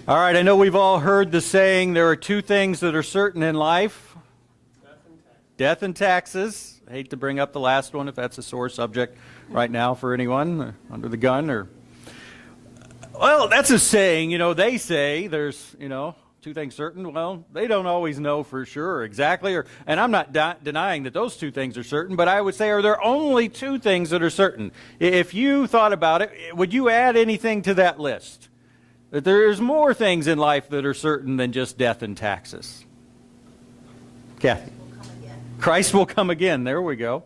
All right, I know we've all heard the saying, there are two things that are certain in life. Death and taxes. I hate to bring up the last one if that's a sore subject right now for anyone under the gun. Well, that's a saying, they say there's, two things certain. Well, they don't always know for sure exactly. And I'm not denying that those two things are certain, but I would say, are there only two things that are certain? If you thought about it, would you add anything to that list? That there's more things in life that are certain than just death and taxes. Kathy. Christ will come again. There we go.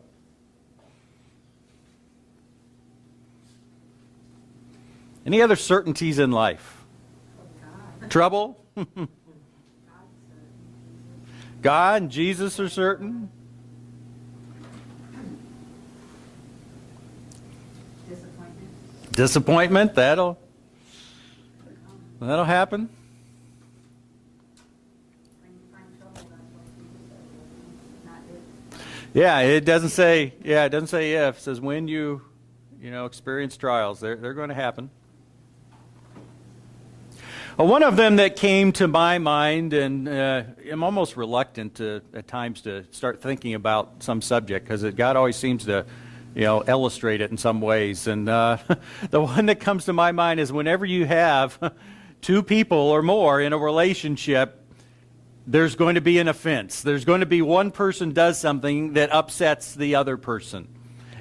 Any other certainties in life? Trouble? God and Jesus are certain. Disappointment, that'll happen. Yeah, it doesn't say if. It says when you experience trials, they're going to happen. One of them that came to my mind, and I'm almost reluctant at times to start thinking about some subject because God always seems to illustrate it in some ways. And the one that comes to my mind is whenever you have two people or more in a relationship, there's going to be an offense. There's going to be one person does something that upsets the other person.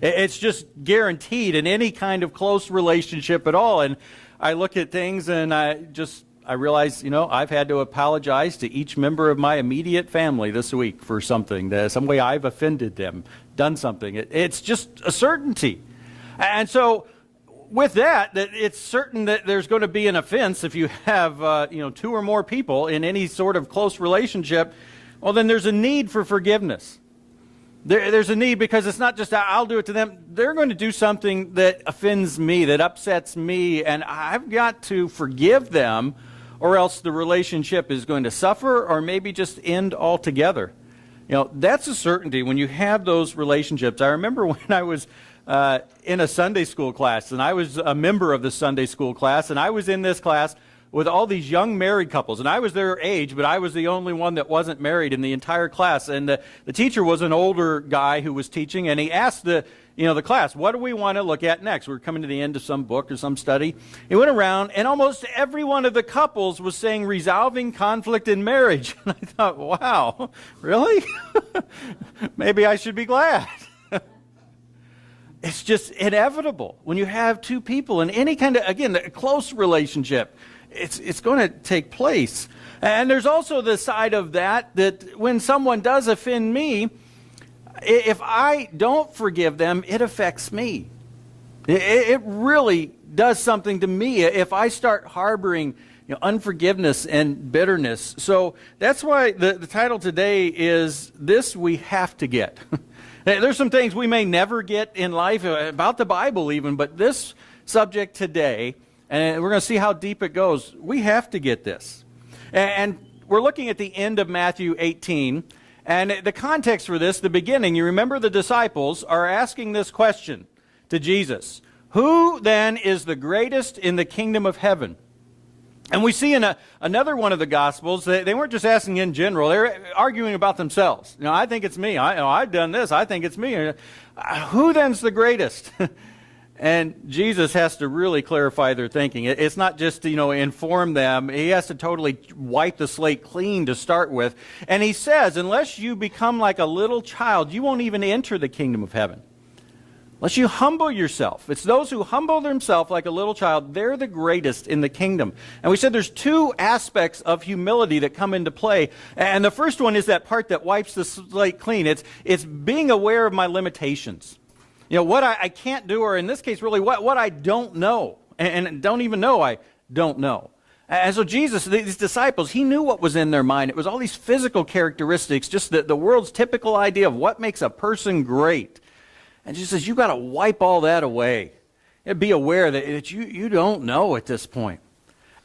It's just guaranteed in any kind of close relationship at all. And I look at things and I realize, I've had to apologize to each member of my immediate family this week for something, some way I've offended them, done something. It's just a certainty. And so with that it's certain that there's going to be an offense if you have, two or more people in any sort of close relationship. Well, then there's a need for forgiveness. There's a need because it's not just I'll do it to them. They're going to do something that offends me, that upsets me, and I've got to forgive them or else the relationship is going to suffer or maybe just end altogether. That's a certainty when you have those relationships. I remember when I was in a Sunday school class, and I was a member of the Sunday school class, and I was in this class with all these young married couples, and I was their age, but I was the only one that wasn't married in the entire class. And the teacher was an older guy who was teaching, and he asked the class, what do we want to look at next? We're coming to the end of some book or some study. He went around, and almost every one of the couples was saying resolving conflict in marriage. And I thought, wow, really? Maybe I should be glad. It's just inevitable. When you have two people in any kind of, again, a close relationship, it's going to take place. And there's also the side of that when someone does offend me, if I don't forgive them, it affects me. It really does something to me if I start harboring unforgiveness and bitterness. So that's why the title today is This We Have to Get. There's some things we may never get in life, about the Bible even, but this subject today, and we're going to see how deep it goes, we have to get this. And we're looking at the end of Matthew 18, and the context for this, the beginning, you remember the disciples are asking this question to Jesus. Who then is the greatest in the kingdom of heaven? And we see in another one of the Gospels, they weren't just asking in general, they're arguing about themselves. I think it's me. I've done this. I think it's me. Who then's the greatest? And Jesus has to really clarify their thinking. It's not just to, inform them. He has to totally wipe the slate clean to start with. And he says, unless you become like a little child, you won't even enter the kingdom of heaven. Unless you humble yourself. It's those who humble themselves like a little child, they're the greatest in the kingdom. And we said there's two aspects of humility that come into play. And the first one is that part that wipes the slate clean. It's being aware of my limitations. What I can't do, or in this case, really, what I don't know. And don't even know I don't know. And so Jesus, these disciples, he knew what was in their mind. It was all these physical characteristics, just the world's typical idea of what makes a person great. And Jesus says, you've got to wipe all that away. And be aware that you don't know at this point.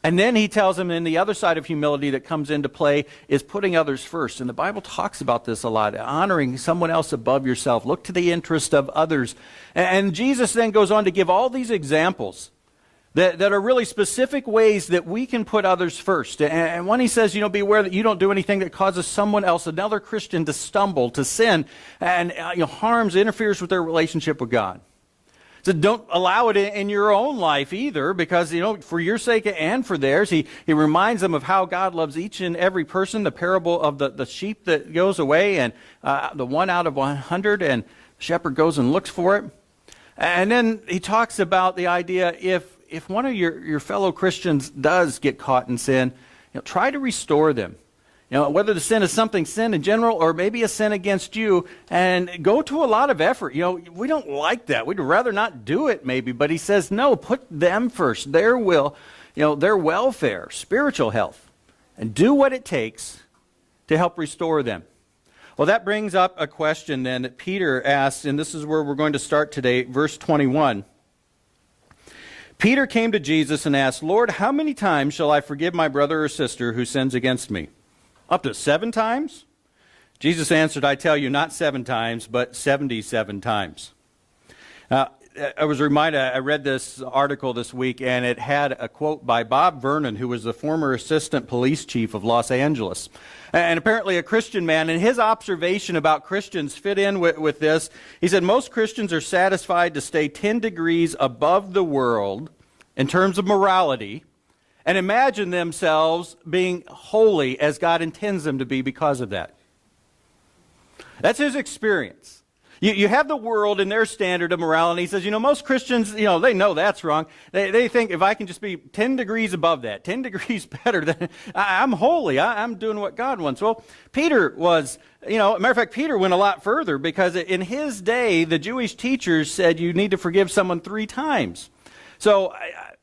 And then he tells them, and the other side of humility that comes into play is putting others first. And the Bible talks about this a lot, honoring someone else above yourself. Look to the interest of others. And Jesus then goes on to give all these examples that are really specific ways that we can put others first. And when he says, beware that you don't do anything that causes someone else, another Christian, to stumble, to sin, and harms, interferes with their relationship with God. So don't allow it in your own life either, because, for your sake and for theirs, he reminds them of how God loves each and every person, the parable of the sheep that goes away, and the 1 out of 100, and the shepherd goes and looks for it. And then he talks about the idea, if one of your fellow Christians does get caught in sin, try to restore them. Whether the sin is sin in general or maybe a sin against you, and go to a lot of effort. We don't like that. We'd rather not do it maybe, but he says, no, put them first, their will, their welfare, spiritual health, and do what it takes to help restore them. Well, that brings up a question then that Peter asks, and this is where we're going to start today, verse 21. Peter came to Jesus and asked, Lord, how many times shall I forgive my brother or sister who sins against me? Up to 7 times? Jesus answered, I tell you, not 7 times, but 77 times. I was reminded, I read this article this week, and it had a quote by Bob Vernon, who was the former assistant police chief of Los Angeles. And apparently a Christian man, and his observation about Christians fit in with this. He said, most Christians are satisfied to stay 10 degrees above the world in terms of morality, and imagine themselves being holy as God intends them to be because of that. That's his experience. You have the world and their standard of morality. He says, most Christians, they know that's wrong. They think if I can just be 10 degrees above that, 10 degrees better, then I'm holy. I'm doing what God wants. Well, Peter was, matter of fact, Peter went a lot further, because in his day, the Jewish teachers said you need to forgive someone 3 times. So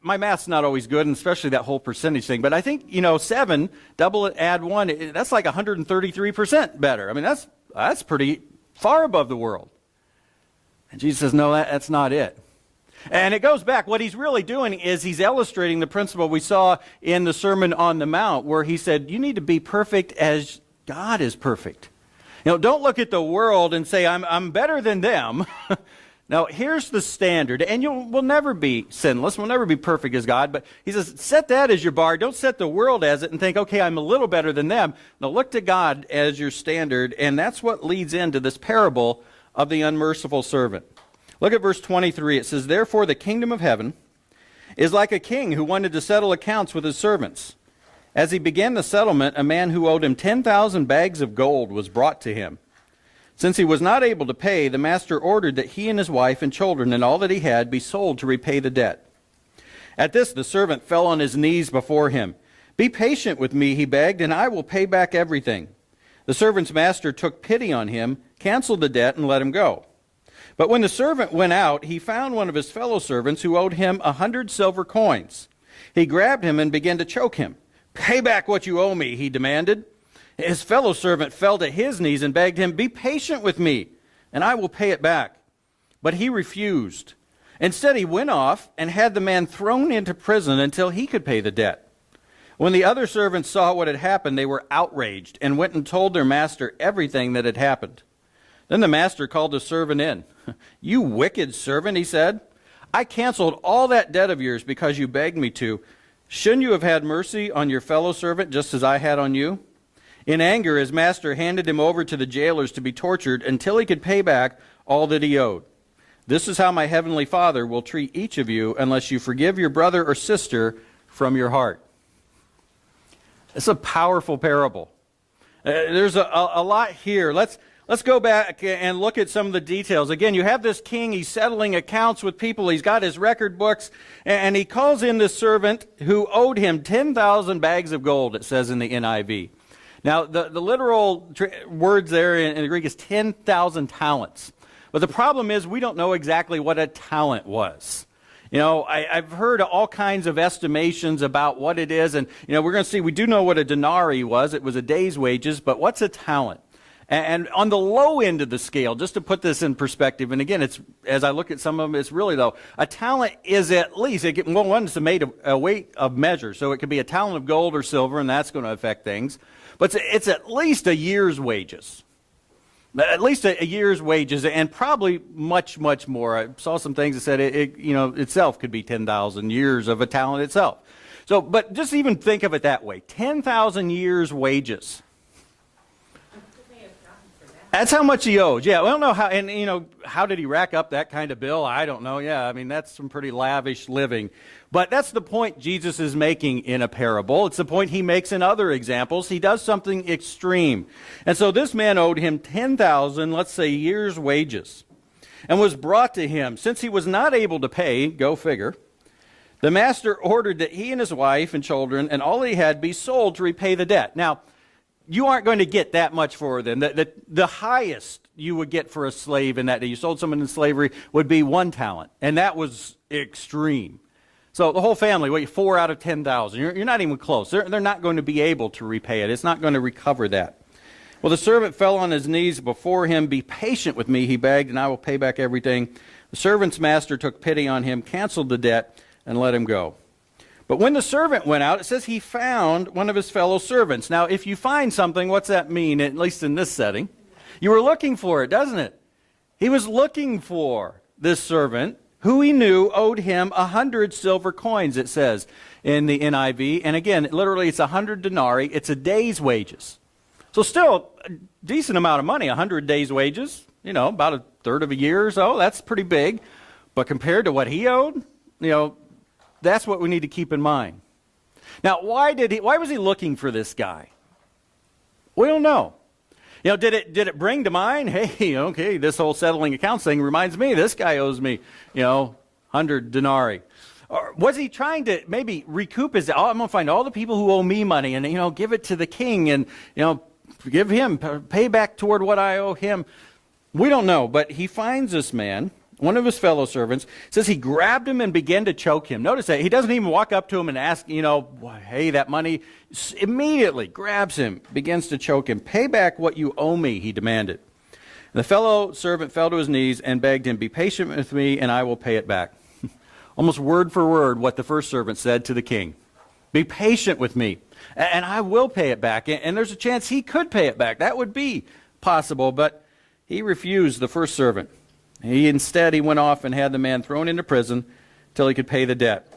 my math's not always good, and especially that whole percentage thing. But I think, 7, double it, add 1, that's like 133% better. I mean, that's pretty far above the world. And Jesus says, no, that's not it. And it goes back. What he's really doing is he's illustrating the principle we saw in the Sermon on the Mount, where he said, you need to be perfect as God is perfect. Don't look at the world and say, I'm better than them. Now, here's the standard, and we'll never be sinless. We'll never be perfect as God, but he says, set that as your bar. Don't set the world as it and think, okay, I'm a little better than them. No, look to God as your standard, and that's what leads into this parable of the unmerciful servant. Look at verse 23. It says, therefore the kingdom of heaven is like a king who wanted to settle accounts with his servants. As he began the settlement, a man who owed him 10,000 bags of gold was brought to him. Since he was not able to pay, the master ordered that he and his wife and children and all that he had be sold to repay the debt. At this, the servant fell on his knees before him. Be patient with me, he begged, and I will pay back everything. The servant's master took pity on him, canceled the debt, and let him go. But when the servant went out, he found one of his fellow servants who owed him 100 silver coins. He grabbed him and began to choke him. Pay back what you owe me, he demanded. His fellow servant fell to his knees and begged him, be patient with me, and I will pay it back. But he refused. Instead, he went off and had the man thrown into prison until he could pay the debt. When the other servants saw what had happened, they were outraged and went and told their master everything that had happened. Then the master called the servant in. You wicked servant, he said. I canceled all that debt of yours because you begged me to. Shouldn't you have had mercy on your fellow servant just as I had on you? In anger, his master handed him over to the jailers to be tortured until he could pay back all that he owed. This is how my heavenly Father will treat each of you unless you forgive your brother or sister from your heart. It's a powerful parable. There's a lot here. Let's go back and look at some of the details. Again, you have this king. He's settling accounts with people. He's got his record books. And he calls in this servant who owed him 10,000 bags of gold, it says in the NIV. Now, the literal words there in the Greek is 10,000 talents. But the problem is we don't know exactly what a talent was. I've heard all kinds of estimations about what it is. And, we're going to see, we do know what a denarii was. It was a day's wages. But what's a talent? And on the low end of the scale, just to put this in perspective, and again, it's as I look at some of them, it's really though, a talent is at least, it's made a weight of measure. So it could be a talent of gold or silver, and that's going to affect things. But it's at least a year's wages. At least a year's wages, and probably much, much more. I saw some things that said it itself could be 10,000 years of a talent itself. So, but just even think of it that way. 10,000 years wages. That's how much he owes. Yeah, we don't know how, and how did he rack up that kind of bill? I don't know. Yeah, I mean, that's some pretty lavish living. But that's the point Jesus is making in a parable. It's the point he makes in other examples. He does something extreme. And so this man owed him 10,000, let's say, years' wages, and was brought to him. Since he was not able to pay, go figure, the master ordered that he and his wife and children and all he had be sold to repay the debt. Now, you aren't going to get that much for them. The highest you would get for a slave in that day, you sold someone in slavery, would be 1 talent. And that was extreme. So the whole family, 4 out of 10,000. You're not even close. They're not going to be able to repay it. It's not going to recover that. Well, the servant fell on his knees before him. Be patient with me, he begged, and I will pay back everything. The servant's master took pity on him, canceled the debt, and let him go. But when the servant went out, it says he found one of his fellow servants. Now, if you find something, what's that mean, at least in this setting? You were looking for it, doesn't it? He was looking for this servant who he knew owed him 100 silver coins, it says in the NIV. And again, literally it's 100 denarii. It's a day's wages. So still a decent amount of money, 100 days' wages, about a third of a year or so. That's pretty big. But compared to what he owed, that's what we need to keep in mind. Now, why was he looking for this guy? We don't know. Did it bring to mind, hey, okay, this whole settling accounts thing reminds me, this guy owes me, 100 denarii. Or was he trying to maybe recoup his, I'm going to find all the people who owe me money and, give it to the king and, give him, pay back toward what I owe him. We don't know, but he finds this man, one of his fellow servants, says he grabbed him and began to choke him. Notice that. He doesn't even walk up to him and ask, hey, that money. Immediately grabs him, begins to choke him. Pay back what you owe me, he demanded. The fellow servant fell to his knees and begged him, be patient with me and I will pay it back. Almost word for word what the first servant said to the king. Be patient with me and I will pay it back. And there's a chance he could pay it back. That would be possible, but he refused the first servant. Instead, he went off and had the man thrown into prison till he could pay the debt.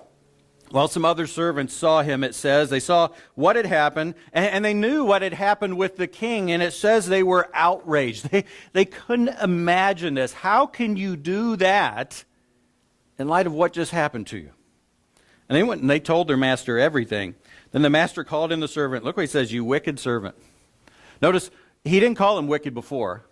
Well, some other servants saw him, it says. They saw what had happened, and they knew what had happened with the king, and it says they were outraged. They couldn't imagine this. How can you do that in light of what just happened to you? And they went and they told their master everything. Then the master called in the servant. Look what he says, you wicked servant. Notice, he didn't call him wicked before.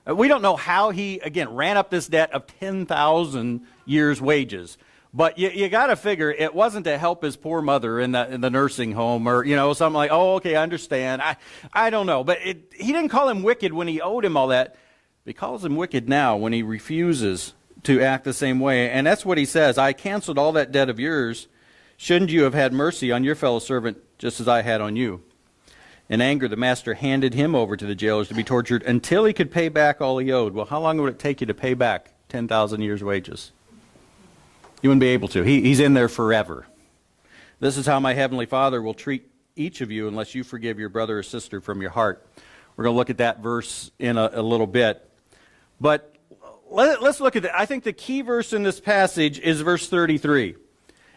We don't know how he, again, ran up this debt of 10,000 years' wages. But you got to figure it wasn't to help his poor mother in the nursing home or, something like, oh, okay, I understand. I don't know. But he didn't call him wicked when he owed him all that. He calls him wicked now when he refuses to act the same way. And that's what he says. I canceled all that debt of yours. Shouldn't you have had mercy on your fellow servant just as I had on you? In anger, the master handed him over to the jailers to be tortured until he could pay back all he owed. Well, how long would it take you to pay back 10,000 years' wages? You wouldn't be able to. He's in there forever. This is how my heavenly Father will treat each of you unless you forgive your brother or sister from your heart. We're going to look at that verse in a little bit. But let's look at it. I think the key verse in this passage is verse 33.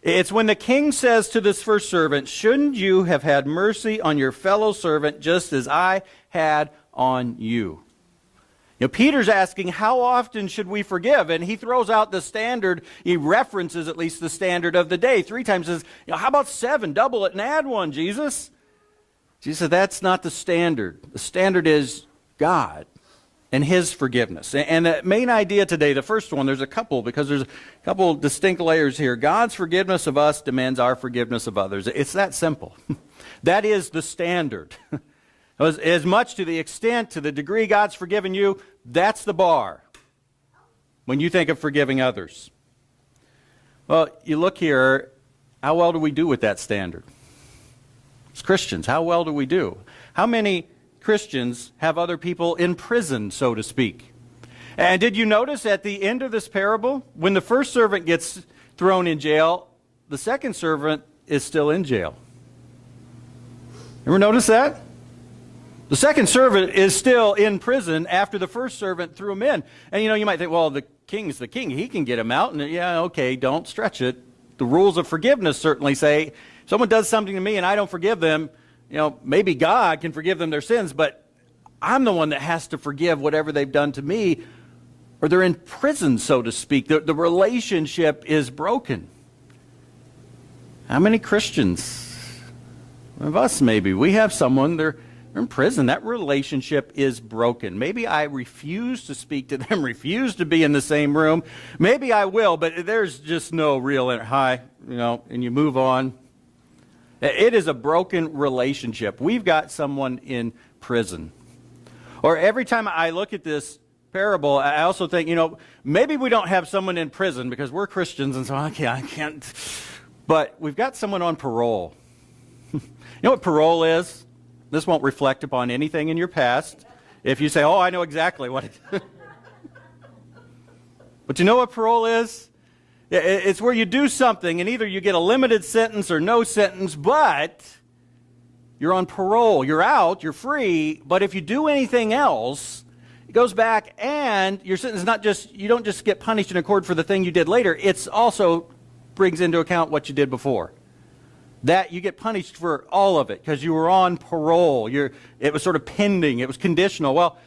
It's when the king says to this first servant, shouldn't you have had mercy on your fellow servant just as I had on you? Peter's asking, how often should we forgive? And he throws out the standard. He references at least the standard of the day. 3 times says, how about 7? Double it and add 1, Jesus. Jesus said, that's not the standard. The standard is God and his forgiveness. And the main idea today, the first one, there's a couple, because there's a couple distinct layers here. God's forgiveness of us demands our forgiveness of others. It's that simple. That is the standard. As much to the extent, to the degree God's forgiven you, that's the bar when you think of forgiving others. Well, you look here, how well do we do with that standard? As Christians, how well do we do? How many Christians have other people in prison, so to speak? And did you notice at the end of this parable, when the first servant gets thrown in jail, the second servant is still in jail? Ever notice that? The second servant is still in prison after the first servant threw him in. And you might think, well, the king's the king. He can get him out. And yeah, okay, don't stretch it. The rules of forgiveness certainly say, if someone does something to me and I don't forgive them, maybe God can forgive them their sins, but I'm the one that has to forgive whatever they've done to me, or they're in prison, so to speak. The relationship is broken. How many Christians, of us maybe, we have someone, they're in prison. That relationship is broken. Maybe I refuse to speak to them, refuse to be in the same room. Maybe I will, but there's just no real hi, and you move on. It is a broken relationship. We've got someone in prison. Or every time I look at this parable, I also think, maybe we don't have someone in prison because we're Christians, and so I can't. But we've got someone on parole. You know what parole is? This won't reflect upon anything in your past. If you say, oh, I know exactly what it is. But you know what parole is? It's where you do something, and either you get a limited sentence or no sentence, but you're on parole. You're out, you're free, but if you do anything else, it goes back, and your sentence is not just, you don't just get punished in accord for the thing you did later, it's also brings into account what you did before. That you get punished for all of it because you were on parole. It was sort of pending. It was conditional. Well,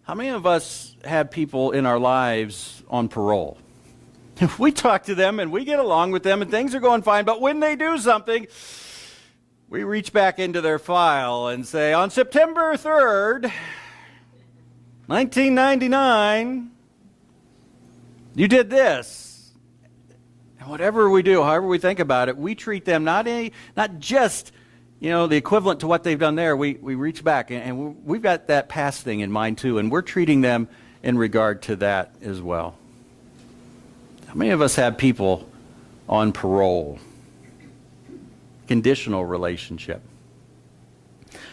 how many of us have people in our lives on parole? If we talk to them and we get along with them and things are going fine, but when they do something, we reach back into their file and say, on September 3rd, 1999, you did this. Whatever we do, however we think about it, we treat them not just, the equivalent to what they've done there. We reach back, and we've got that past thing in mind too, and we're treating them in regard to that as well. How many of us have people on parole? Conditional relationship.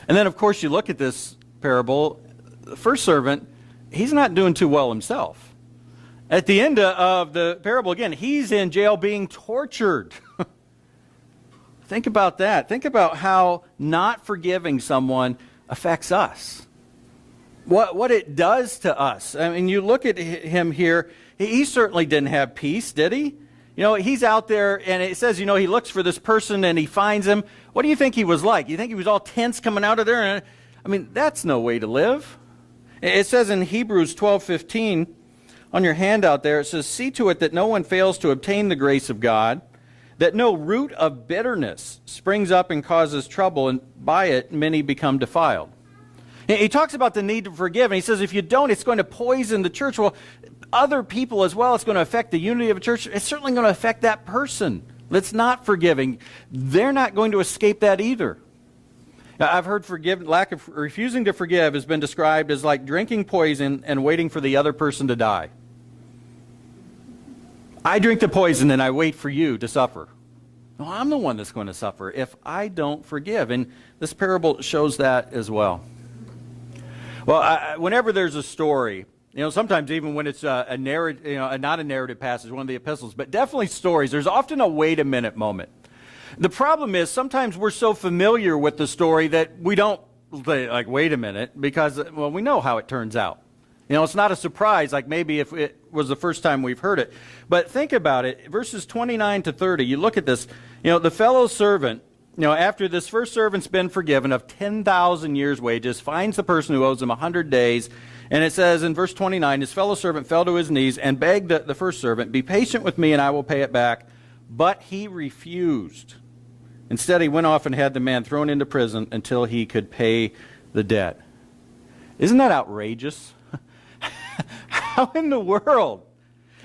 And then, of course, you look at this parable, the first servant, he's not doing too well himself. At the end of the parable, again, he's in jail being tortured. Think about that. Think about how not forgiving someone affects us. What it does to us. I mean, you look at him here, he certainly didn't have peace, did he? He's out there, and it says, he looks for this person, and he finds him. What do you think he was like? You think he was all tense coming out of there? That's no way to live. It says in Hebrews 12:15, on your handout there, it says, see to it that no one fails to obtain the grace of God, that no root of bitterness springs up and causes trouble, and by it many become defiled. He talks about the need to forgive, and he says if you don't, it's going to poison the church. Well, other people as well, it's going to affect the unity of a church. It's certainly going to affect that person that's not forgiving. They're not going to escape that either. I've heard lack of refusing to forgive has been described as like drinking poison and waiting for the other person to die. I drink the poison and I wait for you to suffer. No, I'm the one that's going to suffer if I don't forgive. And this parable shows that as well. Well, whenever there's a story, sometimes even when it's a narrative, not a narrative passage, one of the epistles, but definitely stories, there's often a wait a minute moment. The problem is sometimes we're so familiar with the story that we don't like, wait a minute, because, we know how it turns out. It's not a surprise, like maybe if it was the first time we've heard it. But think about it, verses 29 to 30, you look at this, the fellow servant, after this first servant's been forgiven of 10,000 years' wages, finds the person who owes him 100 days, and it says in verse 29, his fellow servant fell to his knees and begged the first servant, be patient with me and I will pay it back. But he refused. Instead, he went off and had the man thrown into prison until he could pay the debt. Isn't that outrageous? How in the world?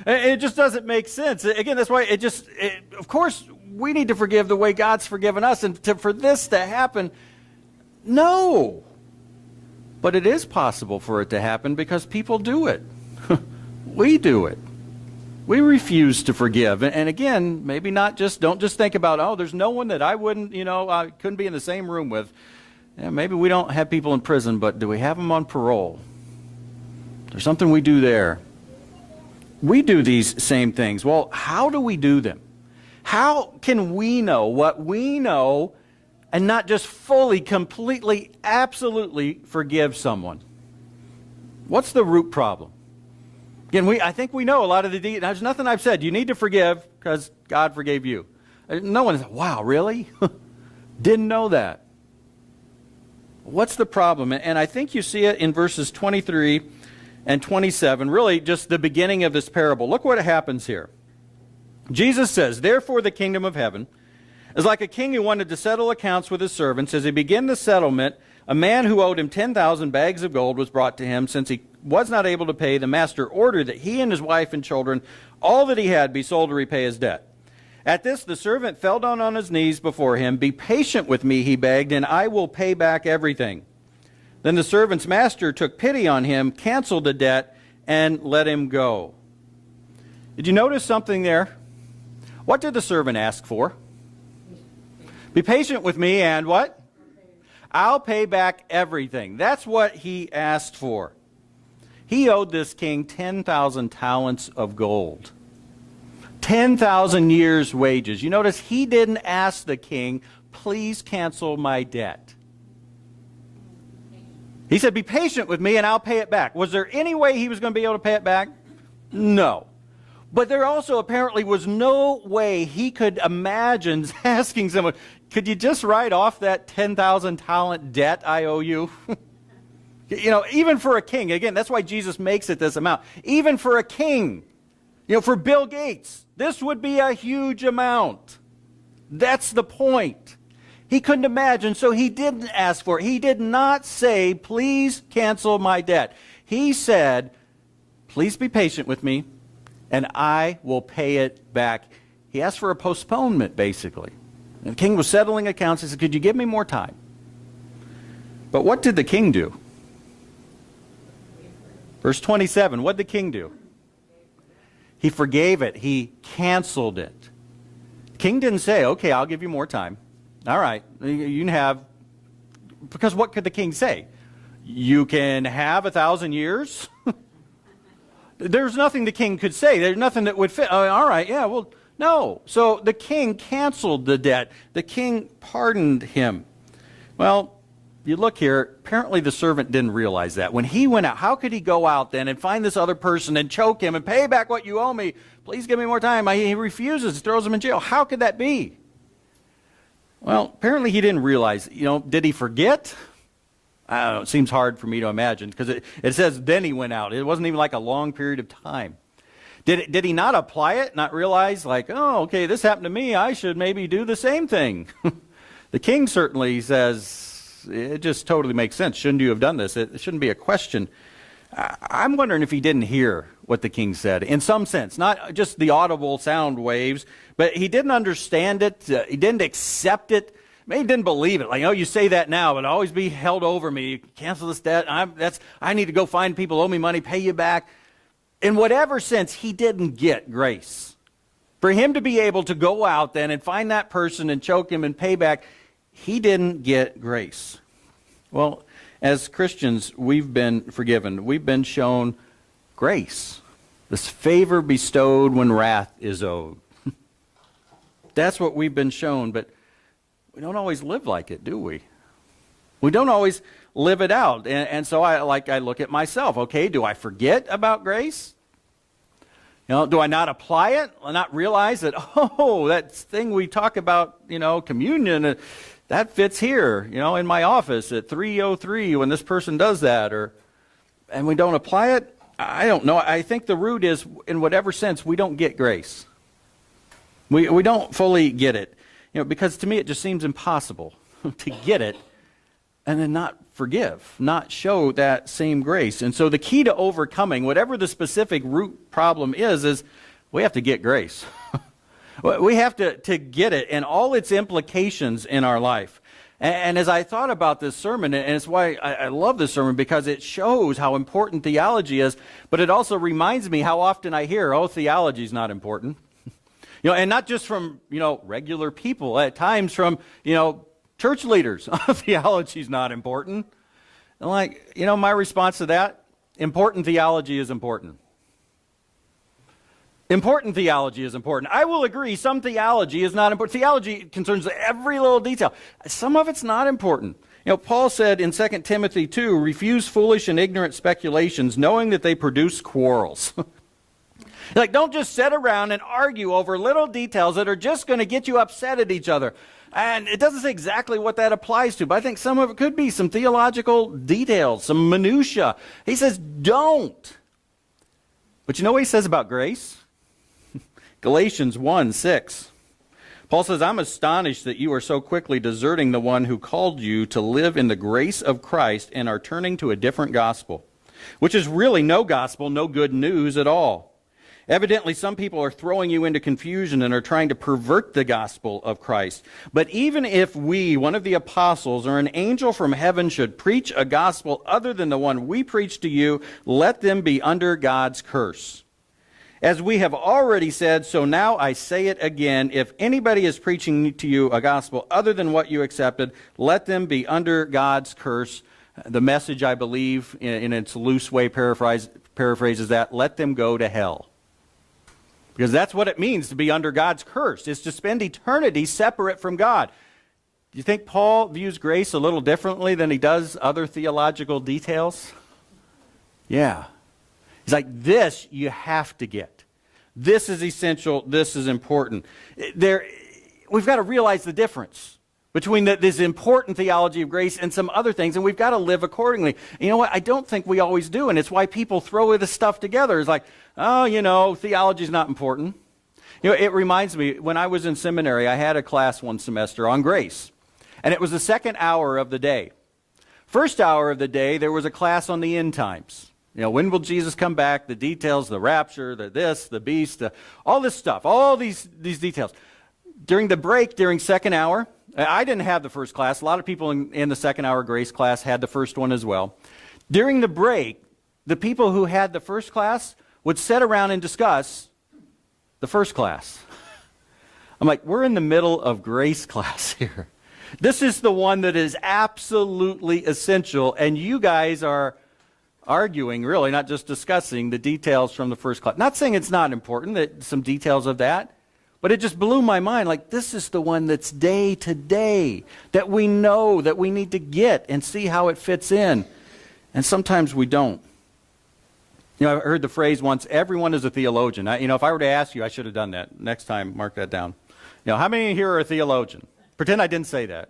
It just doesn't make sense. Again, that's why of course, we need to forgive the way God's forgiven us. And for this to happen, no. But it is possible for it to happen because people do it. We do it. We refuse to forgive. And again, maybe don't just think about, there's no one that I wouldn't, I couldn't be in the same room with. Maybe we don't have people in prison, but do we have them on parole? There's something we do there. We do these same things. Well, how do we do them? How can we know what we know and not just fully, completely, absolutely forgive someone? What's the root problem? Again, I think we know a lot of the details. There's nothing I've said. You need to forgive because God forgave you. No one is, wow, really? Didn't know that. What's the problem? And I think you see it in verses 23 and 27, really just the beginning of this parable. Look what happens here. Jesus says, "Therefore the kingdom of heaven is like a king who wanted to settle accounts with his servants. As he began the settlement, a man who owed him 10,000 bags of gold was brought to him. Since he was not able to pay, the master ordered that he and his wife and children, all that he had, be sold to repay his debt. At this, the servant fell down on his knees before him. 'Be patient with me,' he begged, 'and I will pay back everything.' Then the servant's master took pity on him, canceled the debt, and let him go." Did you notice something there? What did the servant ask for? Be patient with me and what? I'll pay back everything. That's what he asked for. He owed this king 10,000 talents of gold. 10,000 years' wages. You notice he didn't ask the king, please cancel my debt. He said, be patient with me and I'll pay it back. Was there any way he was going to be able to pay it back? No. But there also apparently was no way he could imagine asking someone, could you just write off that 10,000 talent debt I owe you? You know, even for a king, again, that's why Jesus makes it this amount. Even for a king, you know, for Bill Gates, this would be a huge amount. That's the point. He couldn't imagine, so he didn't ask for it. He did not say, please cancel my debt. He said, please be patient with me, and I will pay it back. He asked for a postponement, basically. And the king was settling accounts. He said, could you give me more time? But what did the king do? Verse 27, what did the king do? He forgave it. He canceled it. The king didn't say, okay, I'll give you more time. All right, you can have, because what could the king say? You can have 1,000 years? There's nothing the king could say. There's nothing that would fit. All right, yeah, well, no. So the king canceled the debt. The king pardoned him. Well, you look here, apparently the servant didn't realize that. When he went out, how could he go out then and find this other person and choke him and pay back what you owe me? Please give me more time. He refuses, throws him in jail. How could that be? Well, apparently he didn't realize. You know, did he forget? I don't know, it seems hard for me to imagine because it says then he went out. It wasn't even like a long period of time. Did he not apply it, not realize like, oh, okay, this happened to me. I should maybe do the same thing. The king certainly says, it just totally makes sense. Shouldn't you have done this? It shouldn't be a question. I'm wondering if he didn't hear what the king said in some sense, not just the audible sound waves, but he didn't understand it. He didn't accept it. Maybe he didn't believe it. Like, oh, you say that now, but always be held over me. Cancel this debt. I need to go find people who owe me money, pay you back. In whatever sense, he didn't get grace. For him to be able to go out then and find that person and choke him and pay back, he didn't get grace. Well, as Christians, we've been forgiven. We've been shown grace. This favor bestowed when wrath is owed. That's what we've been shown, but we don't always live like it, do we? We don't always live it out. And so I look at myself. Okay, do I forget about grace? You know, do I not apply it? I not realize that, oh, that thing we talk about, you know, communion, that fits here, you know, in my office at 3:03 when this person does that, and we don't apply it? I don't know. I think the root is, in whatever sense, we don't get grace. We don't fully get it. You know, because to me it just seems impossible to get it and then not forgive, not show that same grace. And so the key to overcoming whatever the specific root problem is we have to get grace. We have to get it and all its implications in our life. And as I thought about this sermon, and it's why I love this sermon, because it shows how important theology is, but it also reminds me how often I hear, oh, theology is not important. You know, and not just from, you know, regular people, at times from, you know, church leaders. Theology is not important. And like, you know, my response to that, important theology is important. Important theology is important. I will agree some theology is not important. Theology concerns every little detail. Some of it's not important. Paul said in 2 Timothy 2, refuse foolish and ignorant speculations, knowing that they produce quarrels. Don't just sit around and argue over little details that are just going to get you upset at each other. And it doesn't say exactly what that applies to, but I think some of it could be some theological details, some minutia. He says, don't. But you know what he says about grace? Galatians 1:6. Paul says, I'm astonished that you are so quickly deserting the one who called you to live in the grace of Christ and are turning to a different gospel, which is really no gospel, no good news at all. Evidently, some people are throwing you into confusion and are trying to pervert the gospel of Christ. But even if we, one of the apostles, or an angel from heaven should preach a gospel other than the one we preach to you, let them be under God's curse. As we have already said, so now I say it again, if anybody is preaching to you a gospel other than what you accepted, let them be under God's curse. The Message, I believe, in its loose way paraphrases that, let them go to hell. Because that's what it means to be under God's curse, is to spend eternity separate from God. Do you think Paul views grace a little differently than he does other theological details? Yeah. He's like, this you have to get. This is essential. This is important. We've got to realize the difference between this important theology of grace and some other things, and we've got to live accordingly. And you know what? I don't think we always do, and it's why people throw this stuff together. It's like, theology is not important. It reminds me, when I was in seminary, I had a class one semester on grace, and it was the second hour of the day. First hour of the day, there was a class on the end times. When will Jesus come back, the details, the rapture, the this, the beast, all this stuff, all these details. During the break, during second hour, I didn't have the first class. A lot of people in the second hour grace class had the first one as well. During the break, the people who had the first class would sit around and discuss the first class. I'm like, we're in the middle of grace class here. This is the one that is absolutely essential, and you guys are arguing, really, not just discussing the details from the first class. Not saying it's not important, that some details of that, but it just blew my mind. Like, this is the one that's day to day, that we know, that we need to get and see how it fits in. And sometimes we don't. I heard the phrase once, everyone is a theologian. If I were to ask you, I should have done that. Next time, mark that down. How many here are a theologian? Pretend I didn't say that.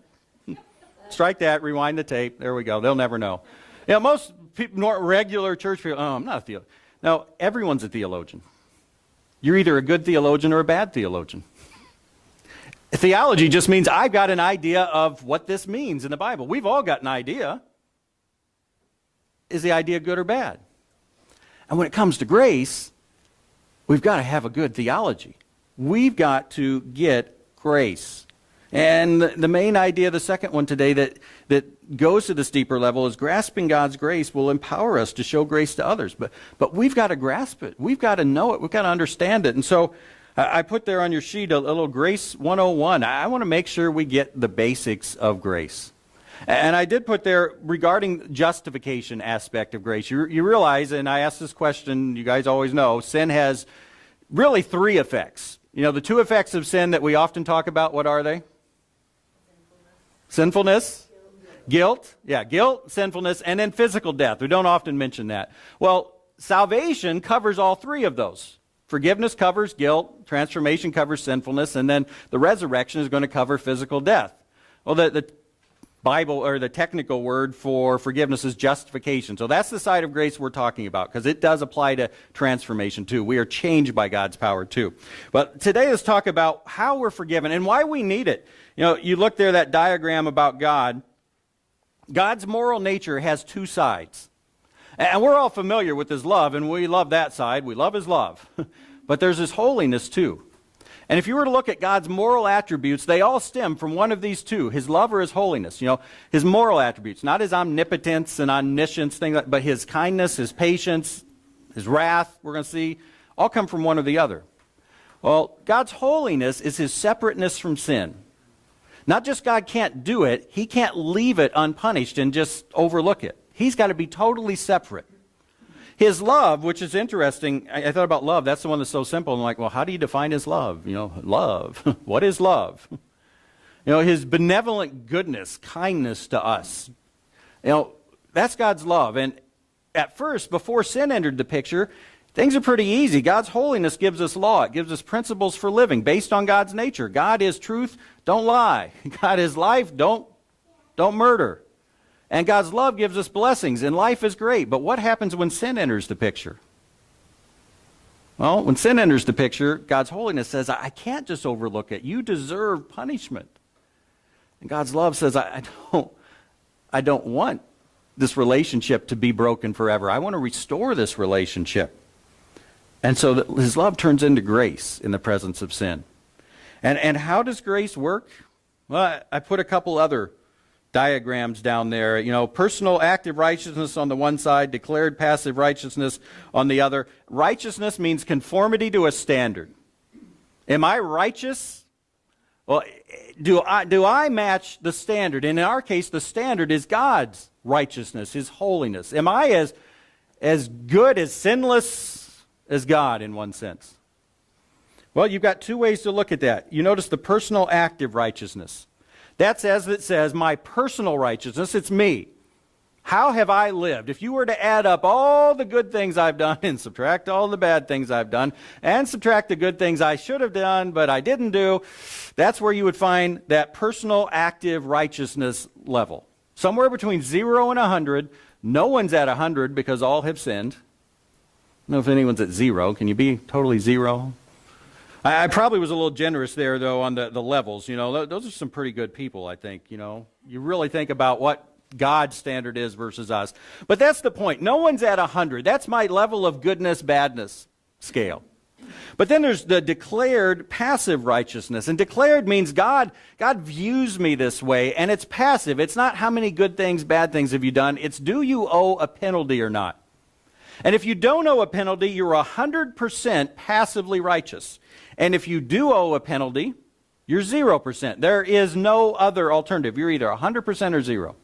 Strike that, rewind the tape. There we go. They'll never know. Most people, regular church people, I'm not a theologian. No, everyone's a theologian. You're either a good theologian or a bad theologian. Theology just means I've got an idea of what this means in the Bible. We've all got an idea. Is the idea good or bad? And when it comes to grace, we've got to have a good theology. We've got to get grace. And the main idea, the second one today that goes to this deeper level, is grasping God's grace will empower us to show grace to others. But we've got to grasp it. We've got to know it. We've got to understand it. And so I put there on your sheet a little Grace 101. I want to make sure we get the basics of grace. And I did put there regarding justification aspect of grace. You realize, and I asked this question, you guys always know, sin has really three effects. The two effects of sin that we often talk about, what are they? Sinfulness, guilt, guilt, sinfulness, and then physical death. We don't often mention that. Well, salvation covers all three of those. Forgiveness covers guilt, transformation covers sinfulness, and then the resurrection is going to cover physical death. Well, the Bible, or the technical word for forgiveness, is justification. So that's the side of grace we're talking about, because it does apply to transformation too. We are changed by God's power too. But today let's talk about how we're forgiven and why we need it. You look there, that diagram about God. God's moral nature has two sides. And we're all familiar with his love, and we love that side. We love his love. But there's his holiness too. And if you were to look at God's moral attributes, they all stem from one of these two, his love or his holiness. His moral attributes, not his omnipotence and omniscience, but his kindness, his patience, his wrath, we're going to see, all come from one or the other. Well, God's holiness is his separateness from sin. Not just God can't do it, he can't leave it unpunished and just overlook it. He's got to be totally separate. His love, which is interesting, I thought about love. That's the one that's so simple. I'm like, well, how do you define his love? Love. What is love? His benevolent goodness, kindness to us. That's God's love. And at first, before sin entered the picture, things are pretty easy. God's holiness gives us law. It gives us principles for living based on God's nature. God is truth, don't lie. God is life, don't murder. And God's love gives us blessings, and life is great. But what happens when sin enters the picture? Well, when sin enters the picture, God's holiness says, I can't just overlook it. You deserve punishment. And God's love says, I don't want this relationship to be broken forever. I want to restore this relationship. And so his love turns into grace in the presence of sin. And how does grace work? Well, I put a couple other diagrams down there. Personal active righteousness on the one side, declared passive righteousness on the other. Righteousness means conformity to a standard. Am I righteous? Well, do I match the standard? And in our case, the standard is God's righteousness, his holiness. Am I as good, as sinless as God in one sense? Well, you've got two ways to look at that. You notice the personal active righteousness. That's as it says, my personal righteousness, it's me. How have I lived? If you were to add up all the good things I've done and subtract all the bad things I've done and subtract the good things I should have done but I didn't do, that's where you would find that personal active righteousness level. Somewhere between 0 and 100. No one's at 100 because all have sinned. I don't know if anyone's at 0. Can you be totally 0? I probably was a little generous there, though, on the levels. Those are some pretty good people, I think. You really think about what God's standard is versus us. But that's the point. No one's at 100. That's my level of goodness, badness scale. But then there's the declared passive righteousness. And declared means God views me this way, and it's passive. It's not how many good things, bad things have you done. It's do you owe a penalty or not? And if you don't owe a penalty, you're 100% passively righteous. And if you do owe a penalty, you're 0%. There is no other alternative. You're either 100% or 0.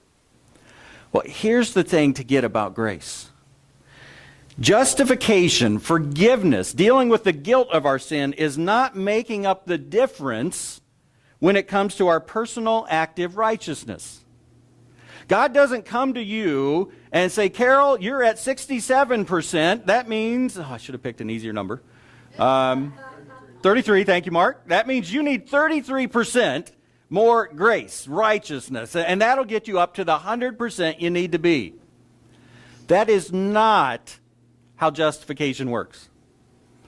Well, here's the thing to get about grace. Justification, forgiveness, dealing with the guilt of our sin is not making up the difference when it comes to our personal active righteousness. God doesn't come to you and say, Carol, you're at 67%. That means, I should have picked an easier number. 33, thank you, Mark. That means you need 33% more grace, righteousness, and that'll get you up to the 100% you need to be. That is not how justification works.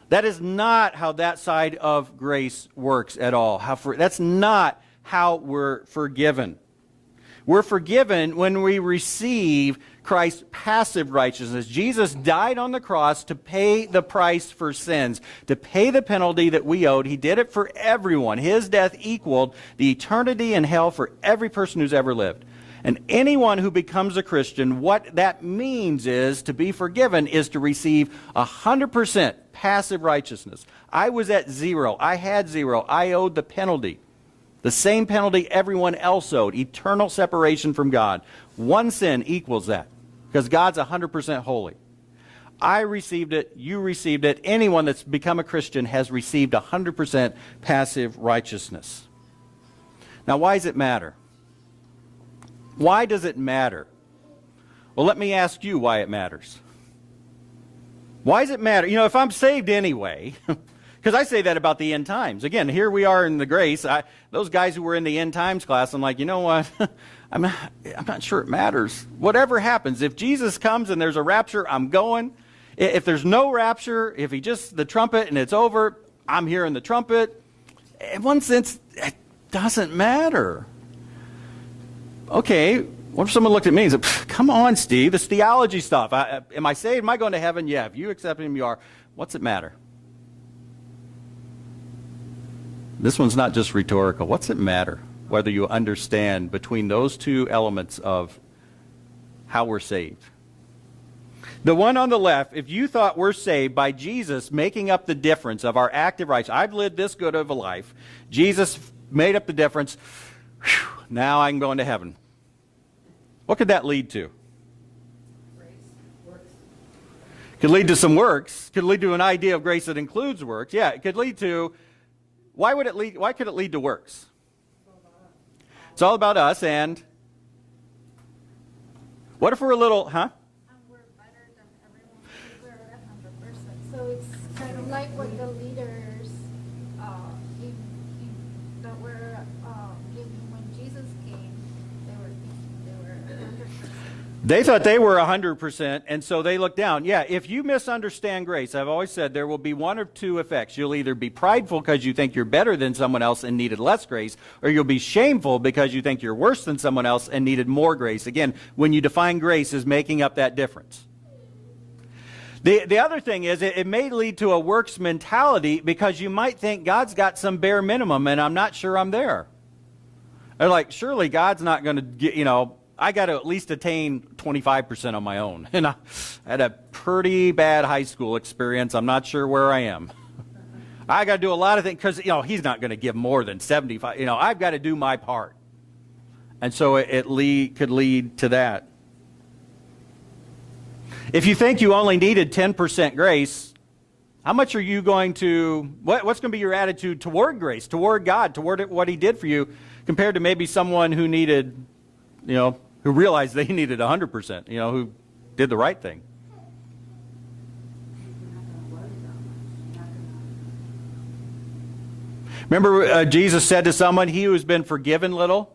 That is not how that side of grace works at all. That's not how we're forgiven. We're forgiven when we receive Christ's passive righteousness. Jesus died on the cross to pay the price for sins, to pay the penalty that we owed. He did it for everyone. His death equaled the eternity in hell for every person who's ever lived. And anyone who becomes a Christian, what that means is to be forgiven is to receive 100% passive righteousness. I was at 0. I had 0. I owed the penalty. The same penalty everyone else owed, eternal separation from God. One sin equals that, because God's 100% holy. I received it, you received it. Anyone that's become a Christian has received 100% passive righteousness. Now, why does it matter? Why does it matter? Well, let me ask you why it matters. Why does it matter? If I'm saved anyway... Because I say that about the end times. Again, here we are in the grace. Those guys who were in the end times class, I'm like, you know what? I'm not sure it matters. Whatever happens, if Jesus comes and there's a rapture, I'm going. If there's no rapture, if he just the trumpet and it's over, I'm hearing the trumpet. In one sense, it doesn't matter. Okay, what if someone looked at me and said, come on, Steve, this theology stuff. Am I saved? Am I going to heaven? Yeah, if you accept him, you are. What's it matter? This one's not just rhetorical. What's it matter whether you understand between those two elements of how we're saved? The one on the left, if you thought we're saved by Jesus making up the difference of our active rights, I've lived this good of a life, Jesus made up the difference, whew, now I'm going to heaven. What could that lead to? Could lead to some works. Could lead to an idea of grace that includes works. Yeah, it could lead to, why could it lead to works? It's all about us, and what if we're a little, And we're better than everyone because we're at 100%. So it's kind of like what the leaders that were giving when Jesus came. They were 100%. They thought they were 100%, and so they looked down. Yeah, if you misunderstand grace, I've always said there will be one of two effects. You'll either be prideful because you think you're better than someone else and needed less grace, or you'll be shameful because you think you're worse than someone else and needed more grace. Again, when you define grace as making up that difference. The other thing is it may lead to a works mentality because you might think God's got some bare minimum and I'm not sure I'm there. They're like, surely God's not going to get, I got to at least attain 25% on my own. And I had a pretty bad high school experience. I'm not sure where I am. I got to do a lot of things because, he's not going to give more than 75. I've got to do my part. And so it could lead to that. If you think you only needed 10% grace, how much are you going to, what's going to be your attitude toward grace, toward God, toward what he did for you, compared to maybe someone who needed, who realized they needed 100%, who did the right thing? Remember Jesus said to someone, he who has been forgiven little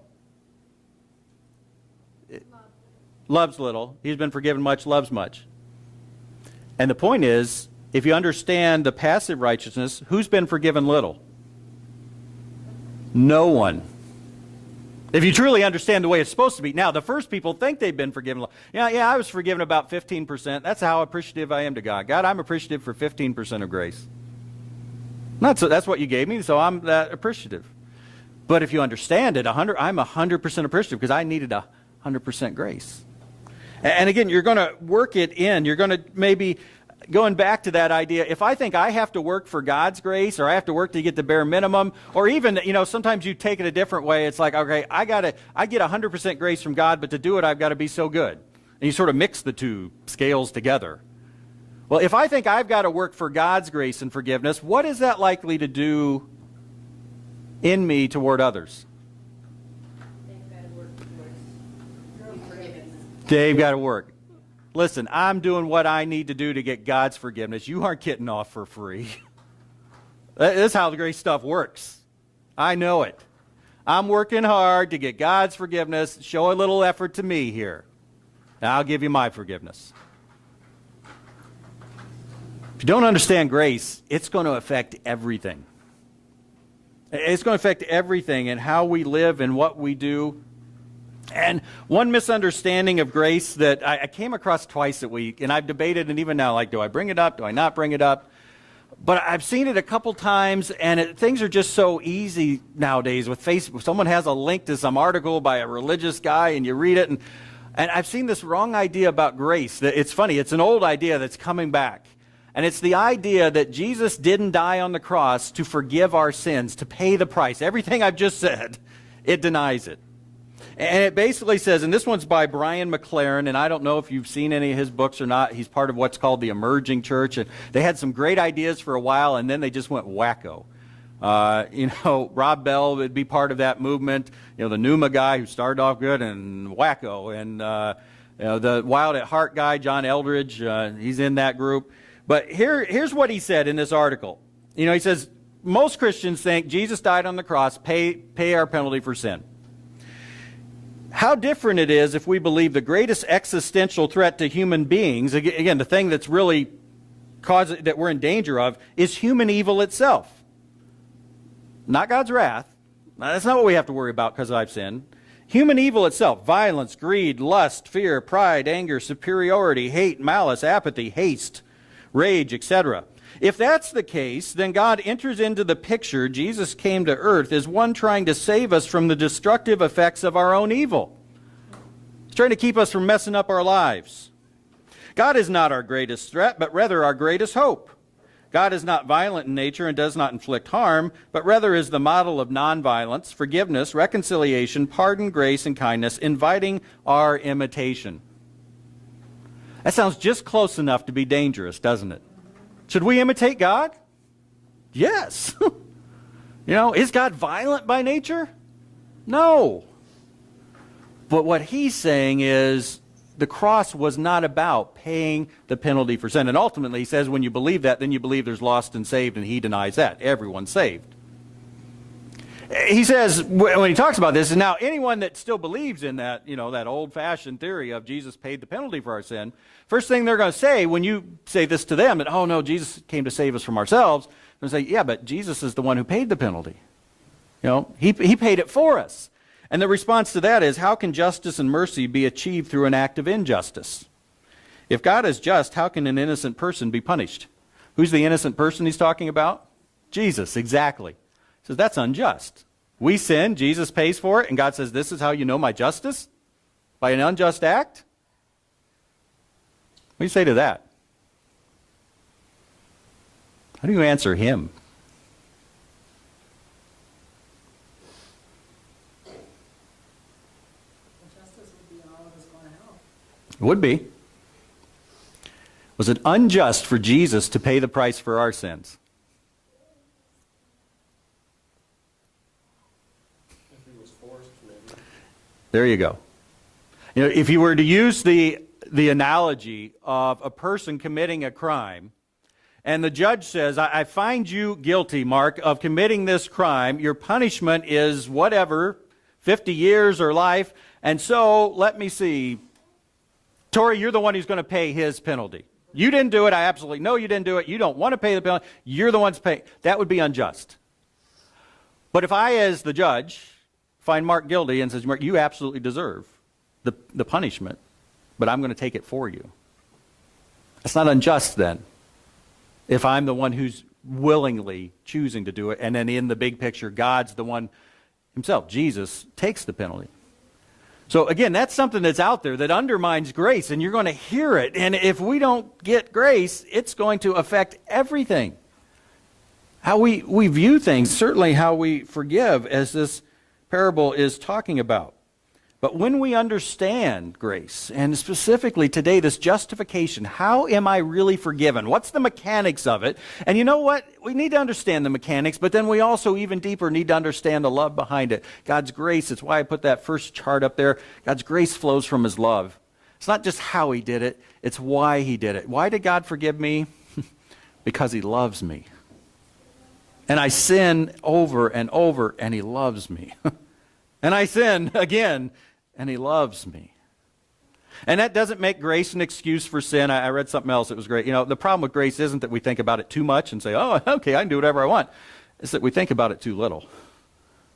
loves little. He's been forgiven much, loves much. And the point is, if you understand the passive righteousness, who's been forgiven little? No one. If you truly understand the way it's supposed to be. Now, the first people think they've been forgiven. Yeah, I was forgiven about 15%. That's how appreciative I am to God. God, I'm appreciative for 15% of grace. That's what you gave me, so I'm that appreciative. But if you understand it, I'm 100% appreciative because I needed 100% grace. And again, you're going to work it in. You're going to maybe, going back to that idea, if I think I have to work for God's grace, or I have to work to get the bare minimum, or even, sometimes you take it a different way. It's like, okay, I get 100% grace from God, but to do it, I've got to be so good. And you sort of mix the two scales together. Well, if I think I've got to work for God's grace and forgiveness, what is that likely to do in me toward others? They've got to work. Listen, I'm doing what I need to do to get God's forgiveness. You aren't getting off for free. This is how the grace stuff works. I know it. I'm working hard to get God's forgiveness. Show a little effort to me here. And I'll give you my forgiveness. If you don't understand grace, it's going to affect everything. It's going to affect everything and how we live and what we do. And one misunderstanding of grace that I came across twice a week, and I've debated, and even now, do I bring it up? Do I not bring it up? But I've seen it a couple times, and things are just so easy nowadays with Facebook. Someone has a link to some article by a religious guy, and you read it, and I've seen this wrong idea about grace. It's funny. It's an old idea that's coming back. And it's the idea that Jesus didn't die on the cross to forgive our sins, to pay the price. Everything I've just said, it denies it. And it basically says, and this one's by Brian McLaren, and I don't know if you've seen any of his books or not. He's part of what's called the Emerging Church, and they had some great ideas for a while, and then they just went wacko. Rob Bell would be part of that movement. The Pneuma guy who started off good and wacko, and the Wild at Heart guy, John Eldridge, he's in that group. But here's what he said in this article. He says, most Christians think Jesus died on the cross, pay our penalty for sin. How different it is if we believe the greatest existential threat to human beings, again, the thing that's really that we're in danger of, is human evil itself. Not God's wrath. That's not what we have to worry about because I've sinned. Human evil itself: violence, greed, lust, fear, pride, anger, superiority, hate, malice, apathy, haste, rage, etc. If that's the case, then God enters into the picture. Jesus came to earth as one trying to save us from the destructive effects of our own evil. He's trying to keep us from messing up our lives. God is not our greatest threat, but rather our greatest hope. God is not violent in nature and does not inflict harm, but rather is the model of nonviolence, forgiveness, reconciliation, pardon, grace, and kindness, inviting our imitation. That sounds just close enough to be dangerous, doesn't it? Should we imitate God? Yes. Is God violent by nature? No. But what he's saying is the cross was not about paying the penalty for sin. And ultimately, he says, when you believe that, then you believe there's lost and saved, and he denies that. Everyone's saved. He says, when he talks about this, and now anyone that still believes in that, that old-fashioned theory of Jesus paid the penalty for our sin, first thing they're going to say when you say this to them, that, oh no, Jesus came to save us from ourselves, they're going to say, yeah, but Jesus is the one who paid the penalty. He paid it for us. And the response to that is, how can justice and mercy be achieved through an act of injustice? If God is just, how can an innocent person be punished? Who's the innocent person he's talking about? Jesus, exactly. He says, that's unjust. We sin, Jesus pays for it, and God says, this is how you know my justice? By an unjust act? What do you say to that? How do you answer him? It would be. Was it unjust for Jesus to pay the price for our sins? If he was forced, maybe. There you go. If you were to use the analogy of a person committing a crime, and the judge says, I find you guilty, Mark, of committing this crime. Your punishment is whatever, 50 years or life. And so, let me see. Tori, you're the one who's going to pay his penalty. You didn't do it. I absolutely know you didn't do it. You don't want to pay the penalty. You're the one to pay. That would be unjust. But if I, as the judge, find Mark guilty and says, Mark, you absolutely deserve the punishment, but I'm going to take it for you. That's not unjust then. If I'm the one who's willingly choosing to do it, and then in the big picture, God's the one himself, Jesus, takes the penalty. So again, that's something that's out there that undermines grace, and you're going to hear it. And if we don't get grace, it's going to affect everything. How we view things, certainly how we forgive, as this parable is talking about. But when we understand grace, and specifically today this justification, how am I really forgiven? What's the mechanics of it? And you know what? We need to understand the mechanics, but then we also even deeper need to understand the love behind it. God's grace, it's why I put that first chart up there. God's grace flows from his love. It's not just how he did it, it's why he did it. Why did God forgive me? Because he loves me. And I sin over and over, and he loves me. And I sin again, and he loves me. And that doesn't make grace an excuse for sin. I read something else that was great. The problem with grace isn't that we think about it too much and say, oh, okay, I can do whatever I want. It's that we think about it too little,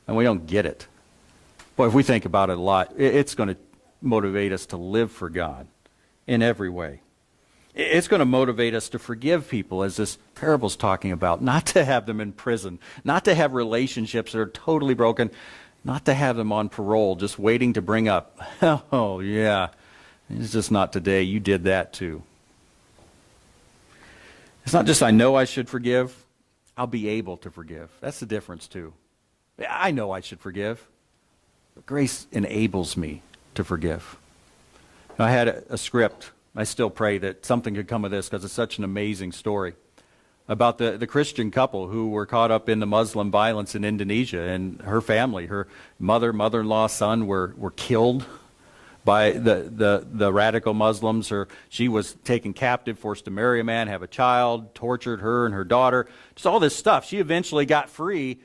and we don't get it. Boy, if we think about it a lot, it's going to motivate us to live for God in every way. It's going to motivate us to forgive people, as this parable's talking about, not to have them in prison, not to have relationships that are totally broken, not to have them on parole, just waiting to bring up, oh, yeah, it's just not today. You did that too. It's not just I know I should forgive, I'll be able to forgive. That's the difference too. I know I should forgive, but grace enables me to forgive. I had a script. I still pray that something could come of this because it's such an amazing story about the Christian couple who were caught up in the Muslim violence in Indonesia, and her family, her mother-in-law, son were killed by the radical Muslims. She was taken captive, forced to marry a man, have a child, tortured her and her daughter, just all this stuff. She eventually got free,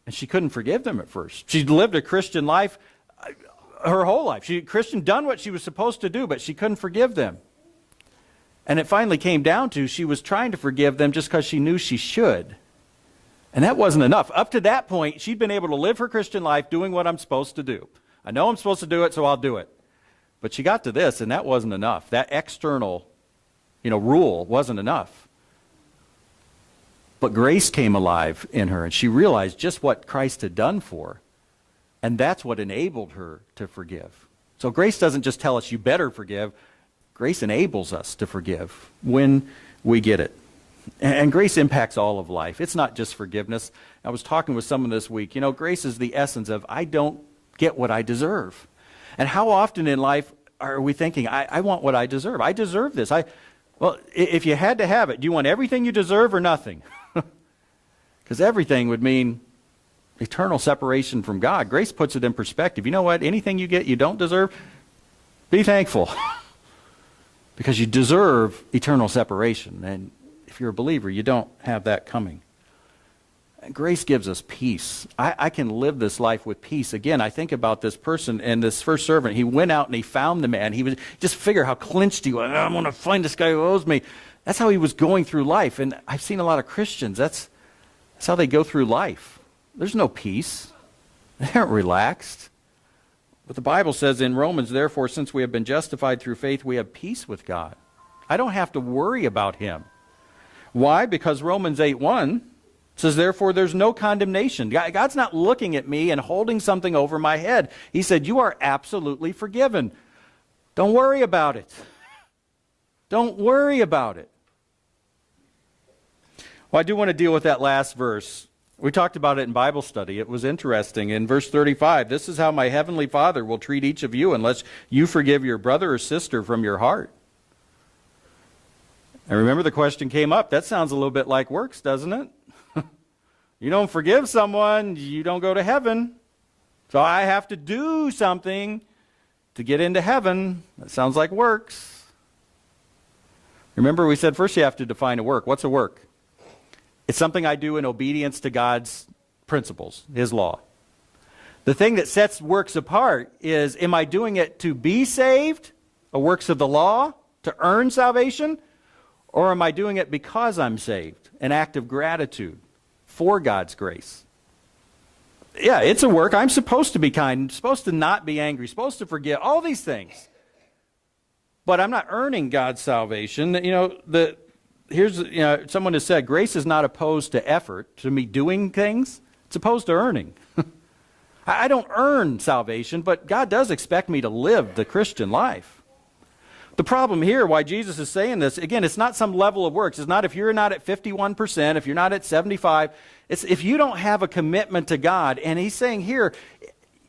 and she couldn't forgive them at first. She lived a Christian life her whole life. Done what she was supposed to do, but she couldn't forgive them. And it finally came down to she was trying to forgive them just because she knew she should. And that wasn't enough. Up to that point, she'd been able to live her Christian life doing what I'm supposed to do. I know I'm supposed to do it, so I'll do it. But she got to this, and that wasn't enough. That external, rule wasn't enough. But grace came alive in her, and she realized just what Christ had done for her. And that's what enabled her to forgive. So grace doesn't just tell us you better forgive. Grace enables us to forgive when we get it. And grace impacts all of life. It's not just forgiveness. I was talking with someone this week. Grace is the essence of I don't get what I deserve. And how often in life are we thinking, I want what I deserve. I deserve this. Well, if you had to have it, do you want everything you deserve or nothing? Because everything would mean eternal separation from God. Grace puts it in perspective. You know what? Anything you get you don't deserve, be thankful. Because you deserve eternal separation. And if you're a believer, you don't have that coming. And grace gives us peace. I can live this life with peace. Again, I think about this person and this first servant. He went out and he found the man. He was just figure how clinched he was. I'm going to find this guy who owes me. That's how he was going through life. And I've seen a lot of Christians. That's how they go through life. There's no peace. They aren't relaxed. But the Bible says in Romans, therefore, since we have been justified through faith, we have peace with God. I don't have to worry about him. Why? Because Romans 8:1 says, therefore, there's no condemnation. God's not looking at me and holding something over my head. He said, you are absolutely forgiven. Don't worry about it. Don't worry about it. Well, I do want to deal with that last verse. We talked about it in Bible study. It was interesting. In verse 35, this is how my heavenly Father will treat each of you unless you forgive your brother or sister from your heart. And remember the question came up. That sounds a little bit like works, doesn't it? You don't forgive someone, you don't go to heaven. So I have to do something to get into heaven. That sounds like works. Remember we said first you have to define a work. What's a work? It's something I do in obedience to God's principles, his law. The thing that sets works apart is, am I doing it to be saved, a works of the law, to earn salvation? Or am I doing it because I'm saved, an act of gratitude for God's grace? Yeah, it's a work. I'm supposed to be kind, supposed to not be angry, supposed to forgive, all these things. But I'm not earning God's salvation. Someone has said, grace is not opposed to effort, to me doing things. It's opposed to earning. I don't earn salvation, but God does expect me to live the Christian life. The problem here, why Jesus is saying this, again, it's not some level of works. It's not if you're not at 51%, if you're not at 75%. It's if you don't have a commitment to God. And he's saying here,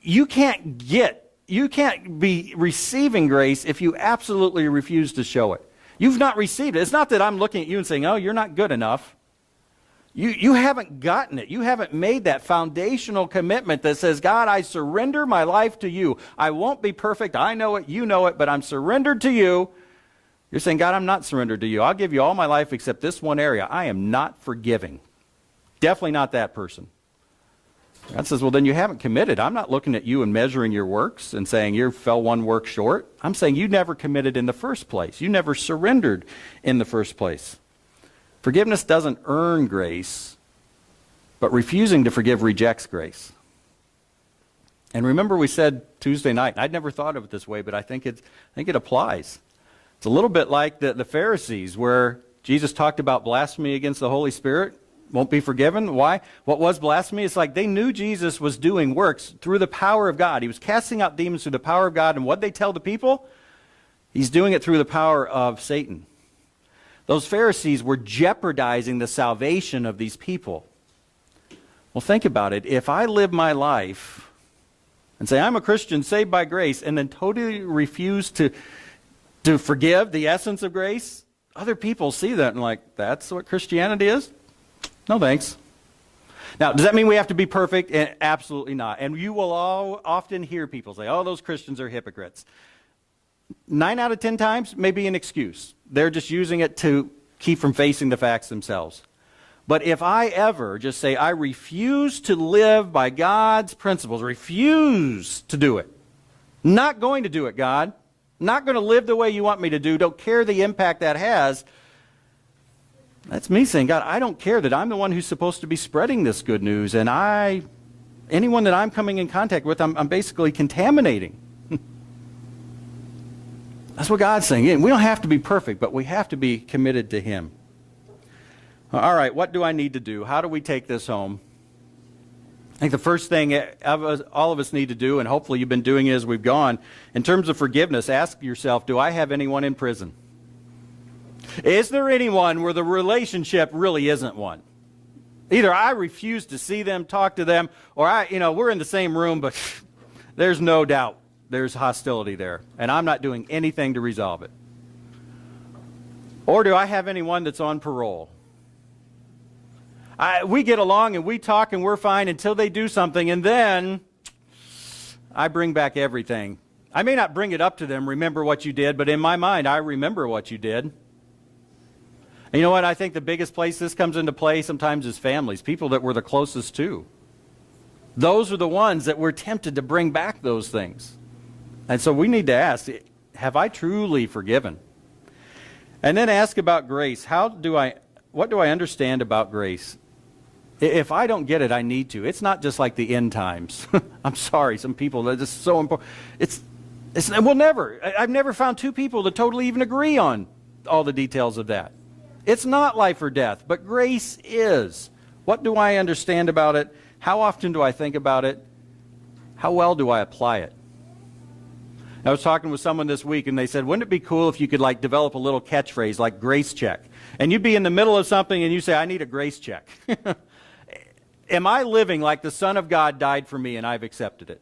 you can't be receiving grace if you absolutely refuse to show it. You've not received it. It's not that I'm looking at you and saying, oh, you're not good enough. You haven't gotten it. You haven't made that foundational commitment that says, God, I surrender my life to you. I won't be perfect. I know it. You know it. But I'm surrendered to you. You're saying, God, I'm not surrendered to you. I'll give you all my life except this one area. I am not forgiving. Definitely not that person. God says, well, then you haven't committed. I'm not looking at you and measuring your works and saying you fell one work short. I'm saying you never committed in the first place. You never surrendered in the first place. Forgiveness doesn't earn grace, but refusing to forgive rejects grace. And remember we said Tuesday night, I'd never thought of it this way, but I think it applies. It's a little bit like the Pharisees, where Jesus talked about blasphemy against the Holy Spirit won't be forgiven. Why? What was blasphemy? It's like they knew Jesus was doing works through the power of God. He was casting out demons through the power of God, and what they tell the people? He's doing it through the power of Satan. Those Pharisees were jeopardizing the salvation of these people. Well, think about it. If I live my life and say, I'm a Christian saved by grace, and then totally refuse to forgive the essence of grace, other people see that and like, that's what Christianity is? No thanks. Now, does that mean we have to be perfect? Absolutely not. And you will all often hear people say, oh, those Christians are hypocrites. 9 out of 10 times may be an excuse. They're just using it to keep from facing the facts themselves. But if I ever just say, I refuse to live by God's principles, refuse to do it, not going to do it, God, not going to live the way you want me to do, don't care the impact that has, that's me saying, God, I don't care that I'm the one who's supposed to be spreading this good news, and anyone that I'm coming in contact with, I'm basically contaminating. That's what God's saying. We don't have to be perfect, but we have to be committed to him. All right, what do I need to do? How do we take this home? I think the first thing all of us need to do, and hopefully you've been doing it as we've gone, in terms of forgiveness, ask yourself, do I have anyone in prison? Is there anyone where the relationship really isn't one? Either I refuse to see them, talk to them, or we're in the same room, but there's no doubt there's hostility there, and I'm not doing anything to resolve it? Or do I have anyone that's on parole? We get along and we talk and we're fine until they do something, and then I bring back everything. I may not bring it up to them, remember what you did, but in my mind, I remember what you did. And you know what? I think the biggest place this comes into play sometimes is families, people that we're the closest to. Those are the ones that we're tempted to bring back those things. And so we need to ask, have I truly forgiven? And then ask about grace. What do I understand about grace? If I don't get it, I need to. It's not just like the end times. I'm sorry, some people, they're just so important. I've never found two people to totally even agree on all the details of that. It's not life or death, but grace is. What do I understand about it? How often do I think about it? How well do I apply it? I was talking with someone this week, and they said, wouldn't it be cool if you could develop a little catchphrase like grace check? And you'd be in the middle of something and you say, I need a grace check. Am I living like the Son of God died for me and I've accepted it?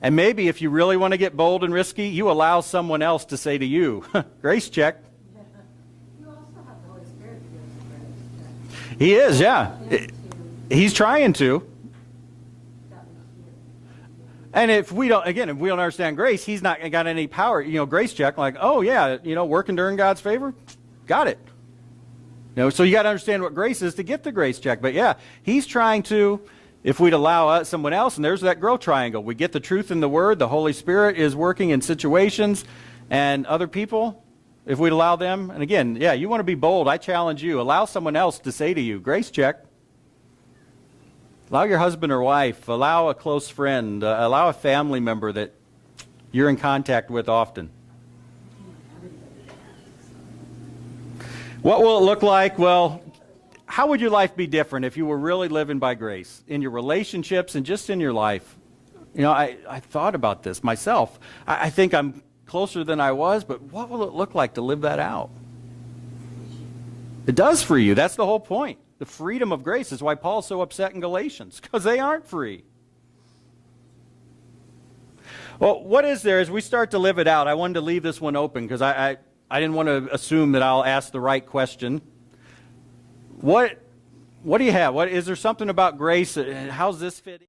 And maybe if you really want to get bold and risky, you allow someone else to say to you, grace check. You also have the Holy Spirit to give us a grace check. He is, yeah. He's trying to. And if we don't understand grace, he's not got any power. Grace check, working during God's favor, got it. So you got to understand what grace is to get the grace check. But yeah, he's trying to, if we'd allow someone else, and there's that growth triangle. We get the truth in the Word, the Holy Spirit is working in situations, and other people, if we'd allow them, and again, yeah, you want to be bold, I challenge you, allow someone else to say to you, grace check. Allow your husband or wife, allow a close friend, allow a family member that you're in contact with often. What will it look like? Well, how would your life be different if you were really living by grace in your relationships and just in your life? I thought about this myself. I think I'm closer than I was, but what will it look like to live that out? It does for you. That's the whole point. The freedom of grace is why Paul's so upset in Galatians, because they aren't free. Well, what is there as we start to live it out? I wanted to leave this one open because I didn't want to assume that I'll ask the right question. What do you have? Is there something about grace? How's this fit?